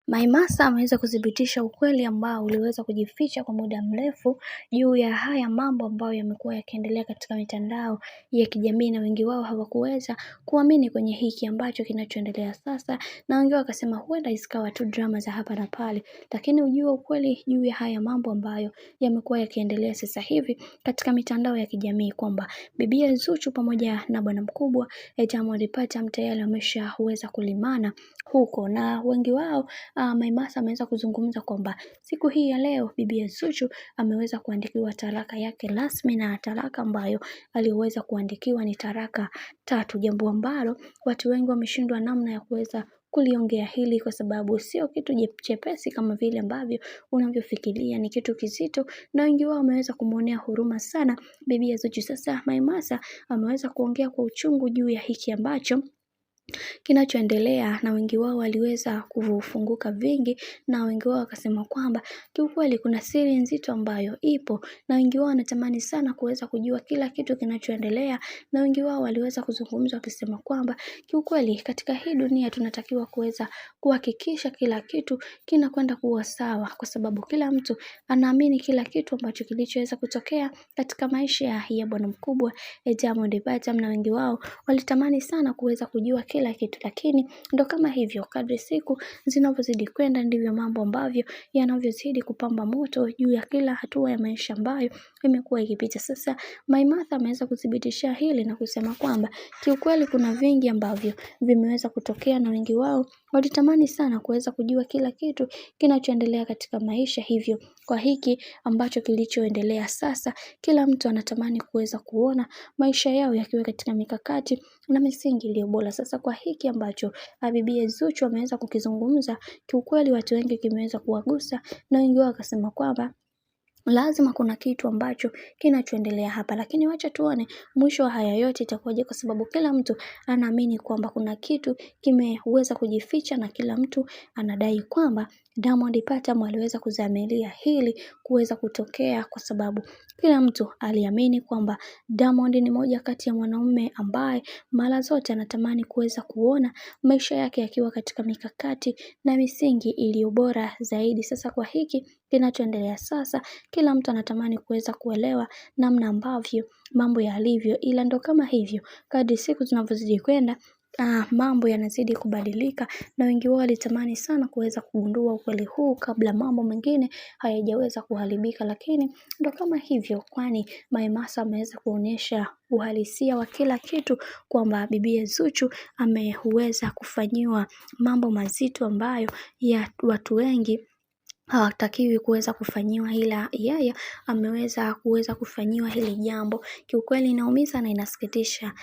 Maimasa ameweza kuthibitisha ukweli ambao uliweza kujificha kwa muda mrefu juu ya haya mambo ambayo yamekuwa yakiendelea katika mitandao ya kijamii, na wengi wao hawakuweza kuamini kwenye hiki ambacho kinachoendelea sasa, na wengi wao wakasema huenda isikawa tu drama za hapa na pale, lakini ujue ukweli juu ya haya mambo ambayo yamekuwa yakiendelea sasa hivi katika mitandao ya kijamii kwamba Bibi Zuchu pamoja na bwana mkubwa Diamond Platnumz tayari wameshaweza kulimana huko, na wengi wao Maimasa ameweza kuzungumza kwamba siku hii ya leo Bibi Zuchu ameweza kuandikiwa talaka yake rasmi, na talaka ambayo aliweza kuandikiwa ni talaka 3, jambo ambalo watu wengi wameshindwa namna ya kuweza kuliongea hili kwa sababu sio kitu chepesi kama vile ambavyo unavyofikiria, ni kitu kizito, na wengi wao wameweza kumuonea huruma sana Bibi Zuchu. Sasa Maimasa ameweza kuongea kwa uchungu juu ya hiki ambacho kinachoendelea, na wengi wao waliweza kufunguka vingi, na wengi wao wakasema kwamba kiukweli kuna siri nzito ambayo ipo, na wengi wao wanatamani sana kuweza kujua kila kitu kinachoendelea, na wengi wao waliweza kuzungumza wakisema kwamba kiukweli katika hii dunia tunatakiwa kuweza kuhakikisha kila kitu kinakwenda kuwa sawa, kwa sababu kila mtu anaamini kila kitu ambacho kilichoweza kutokea katika maisha ya bwana mkubwa Diamond Platnumz, na wengi wao walitamani sana kuweza kujua kila kitu, lakini ndo kama hivyo, kadri siku zinavyozidi kwenda ndivyo mambo ambavyo yanavyozidi kupamba moto juu ya kila hatua ya maisha ambayo imekuwa ikipita. Sasa Maimartha ameweza kuthibitisha hili na kusema kwamba kiukweli kuna vingi ambavyo vimeweza kutokea, na wengi wao walitamani sana kuweza kujua kila kitu kinachoendelea katika maisha. Hivyo kwa hiki ambacho kilichoendelea sasa, kila mtu anatamani kuweza kuona maisha yao yakiwa katika mikakati na misingi iliyo bora. Sasa kwa hiki ambacho Bibi Zuchu ameweza kukizungumza, kiukweli watu wengi kimeweza kuwagusa, na wengi wao wakasema kwamba lazima kuna kitu ambacho kinachoendelea hapa, lakini wacha tuone mwisho wa haya yote itakuwaje, kwa sababu kila mtu anaamini kwamba kuna kitu kimeweza kujificha, na kila mtu anadai kwamba Diamond Platnumz aliweza kuzamilia hili kuweza kutokea, kwa sababu kila mtu aliamini kwamba Diamond ni moja kati ya wanaume ambaye mara zote anatamani kuweza kuona maisha yake yakiwa katika mikakati na misingi iliyo bora zaidi. Sasa kwa hiki kinachoendelea sasa, kila mtu anatamani kuweza kuelewa namna ambavyo mambo yalivyo, ila ndo kama hivyo kadri siku zinavyozidi kwenda mambo yanazidi kubadilika, na wengi wao walitamani sana kuweza kugundua ukweli huu kabla mambo mengine hayajaweza kuharibika, lakini ndo kama hivyo, kwani Maimasa ameweza kuonyesha uhalisia wa kila kitu kwamba Bibi Zuchu ameweza kufanyiwa mambo mazito ambayo ya watu wengi hawatakiwi kuweza kufanyiwa, ila yeye ameweza kufanyiwa hili jambo. Kiukweli inaumiza na inasikitisha